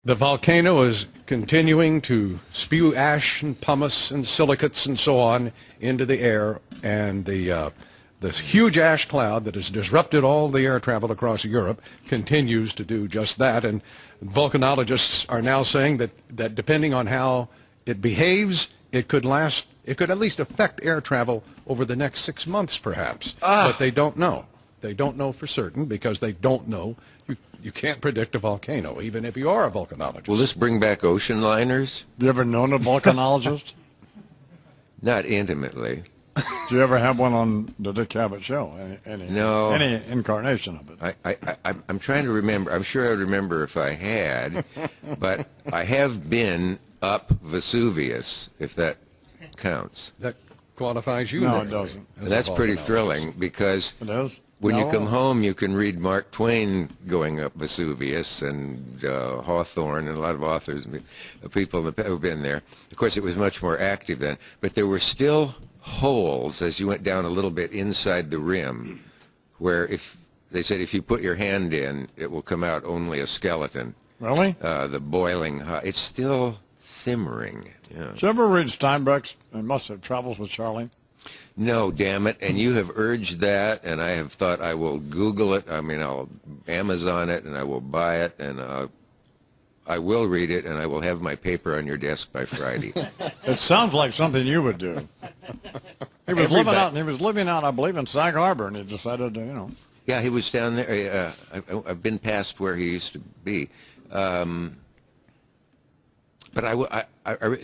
The volcano is continuing to spew ash and pumice and silicates and so on into the air, and this huge ash cloud that has disrupted all the air travel across Europe continues to do just that. And volcanologists are now saying that depending on how it behaves, it could at least affect air travel over the next 6 months, perhaps. But they don't know. They don't know for certain because they don't know. You can't predict a volcano, even if you are a volcanologist. Will this bring back ocean liners? You ever known a volcanologist? Not intimately. Do you ever have one on the Dick Cavett show? No. Any incarnation of it? I'm trying to remember. I'm sure I would remember if I had, but I have been up Vesuvius, if that counts. That qualifies you? No, there, it doesn't. That's pretty thrilling because It is? when you No. come home, you can read Mark Twain going up Vesuvius and Hawthorne and a lot of authors, people that have been there. Of course, it was much more active then, but there were still holes as you went down a little bit inside the rim where they said if you put your hand in, it will come out only a skeleton. Really? The boiling hot. It's still simmering. Yeah. Did you ever read Steinbeck's Must Have Travels with Charlie? No, damn it. And you have urged that, and I have thought I will Google it. I mean, I'll Amazon it, and I will buy it, and I will read it, and I will have my paper on your desk by Friday. It sounds like something you would do. He was living out, I believe, in Sag Harbor, and he decided to, Yeah, he was down there. I've been past where he used to be. But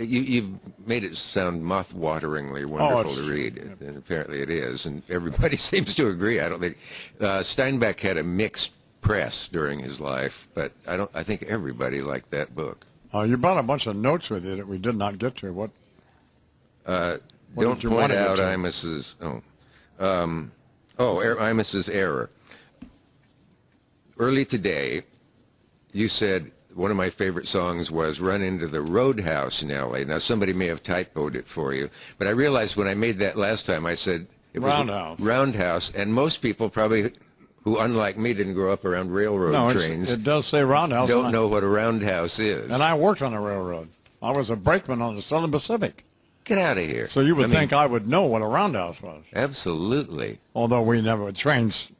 you've made it sound mouth-wateringly wonderful to read, and apparently it is, and everybody seems to agree. I don't think Steinbeck had a mixed press during his life, but I think everybody liked that book. You brought a bunch of notes with you that we did not get to. What Don't point out Imus's Imus's error. Early today, you said one of my favorite songs was Run Into the Roadhouse, Nellie. Now, somebody may have typoed it for you, but I realized when I made that last time, I said it was Roundhouse. Roundhouse, and most people probably, who unlike me didn't grow up around railroad trains, it does say Roundhouse. don't know what a roundhouse is. And I worked on a railroad. I was a brakeman on the Southern Pacific. Get out of here. So you would think I would know what a roundhouse was. Absolutely. Although we never, trains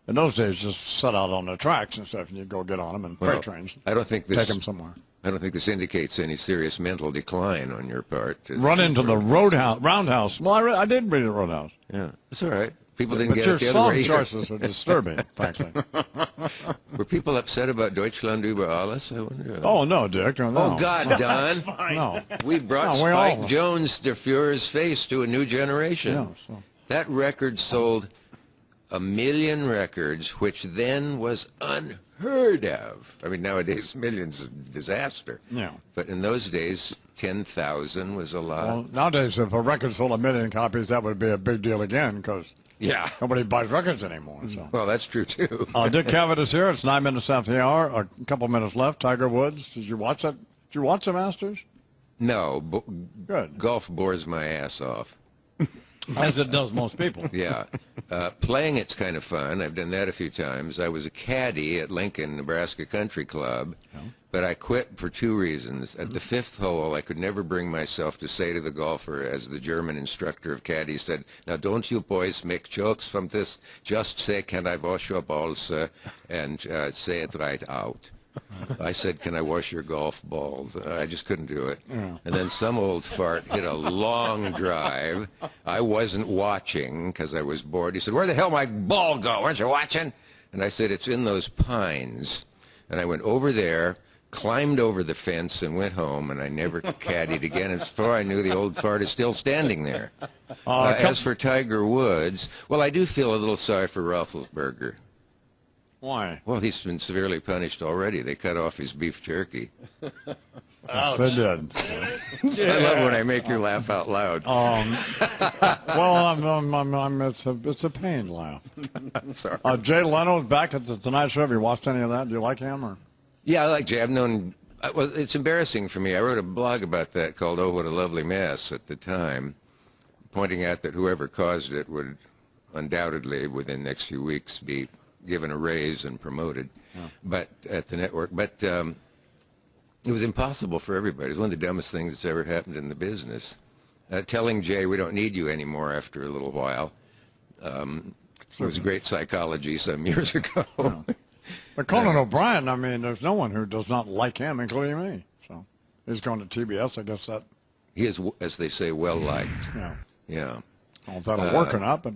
in those days just set out on the tracks and stuff, and you go get on them and freight trains. I don't think this, take them somewhere. I don't think this indicates any serious mental decline on your part. Run into the roundhouse. Well, I did read the Roadhouse. Yeah, that's all right. People didn't But get your it the song other way. choices are disturbing, frankly. Were people upset about Deutschland über alles? I wonder. Oh, no, Dick. No. Oh, God, Don. No. We brought No, we Spike all- Jones, Der Fuhrer's Face, to a new generation. Yeah, so. That record sold 1 million records, which then was unheard of. I mean, nowadays, millions is a disaster. Yeah. But in those days, 10,000 was a lot. Well, nowadays, if a record sold 1 million copies, that would be a big deal again, because yeah. nobody buys records anymore. So. Well, that's true, too. Dick Cavett is here. It's 9 minutes after the hour. A couple minutes left. Tiger Woods. Did you watch that? Did you watch the Masters? No. Good. Golf bores my ass off. As it does most people. Yeah. Playing it's kind of fun. I've done that a few times. I was a caddy at Lincoln, Nebraska Country Club, but I quit for 2 reasons. At the 5th hole, I could never bring myself to say to the golfer, as the German instructor of caddies said, "Now don't you boys make jokes from this. Just say, 'Can I wash your balls, sir?' and say it right out." I said, "Can I wash your golf balls?" I just couldn't do it. Yeah. And then some old fart hit a long drive. I wasn't watching because I was bored. He said, "Where the hell my ball go? Weren't you watching?" And I said, "It's in those pines." And I went over there, climbed over the fence, and went home, and I never caddied again. As far as I knew, the old fart is still standing there. As for Tiger Woods, well, I do feel a little sorry for Roethlisberger. Why? Well, he's been severely punished already. They cut off his beef jerky. They did. I love when I make you laugh out loud. Well, it's a pained laugh. I'm sorry. Jay Leno's back at the Tonight Show. Have you watched any of that? Do you like him? Or? Yeah, I like Jay. I've known. Well, it's embarrassing for me. I wrote a blog about that called "Oh, What a Lovely Mess" at the time, pointing out that whoever caused it would undoubtedly, within the next few weeks, be given a raise and promoted. But at the network. But It was impossible for everybody. It was one of the dumbest things that's ever happened in the business. Telling Jay we don't need you anymore after a little while. It was great psychology some years ago. Yeah. But Conan O'Brien, I mean, there's no one who does not like him, including me. So he's going to TBS. I guess that. He is, as they say, well liked. Yeah. Yeah. I don't know if that'll work or not, but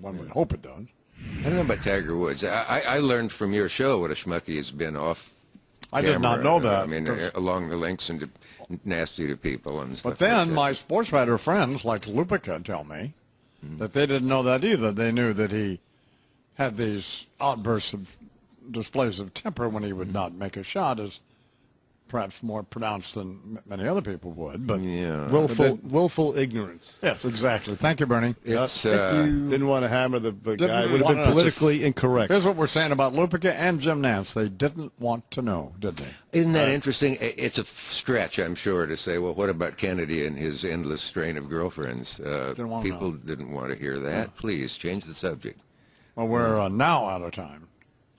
one would hope it does. I don't know about Tiger Woods. I learned from your show what a schmuck he has been off I camera. did not know that. I mean, along the links and nasty to people and stuff. But then like that. my sports writer friends like Lupica tell me that they didn't know that either. They knew that he had these outbursts of displays of temper when he would not make a shot, as perhaps more pronounced than many other people would. But yeah. Willful ignorance. yes, exactly. Thank you, Bernie. It's, Didn't want to hammer the guy. It would have been wanna- politically incorrect. Here's what we're saying about Lupica and Jim Nance. They didn't want to know, did they? Isn't that interesting? It's a stretch, I'm sure, to say, well, what about Kennedy and his endless strain of girlfriends? wanna People know. didn't want to hear that. Please change the subject. Well, we're now out of time.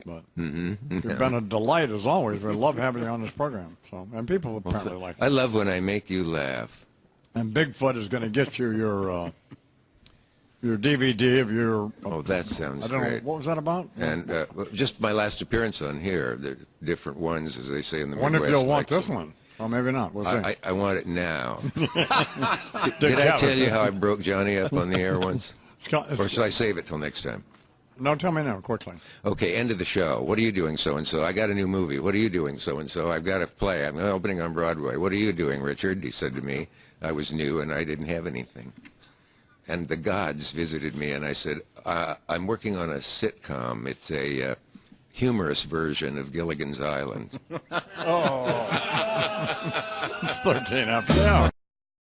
But you've been a delight, as always. We love having you on this program. So, and people apparently like it. I love when I make you laugh. And Bigfoot is going to get you your DVD of your. Oh, that sounds I don't great. know what was that about. And just my last appearance on here, the different ones, as they say in the I wonder if Midwest. you'll want like this one. Well, maybe not. We'll see. I want it now. Did I tell you how I broke Johnny up on the air once? Or should I save it till next time? No, tell me now, quickly. Okay, end of the show. What are you doing, so-and-so? I got a new movie. What are you doing, so-and-so? I've got a play. I'm opening on Broadway. What are you doing, Richard? He said to me. I was new, and I didn't have anything. And the gods visited me, and I said, I'm working on a sitcom. It's a humorous version of Gilligan's Island. It's 13 after the hour.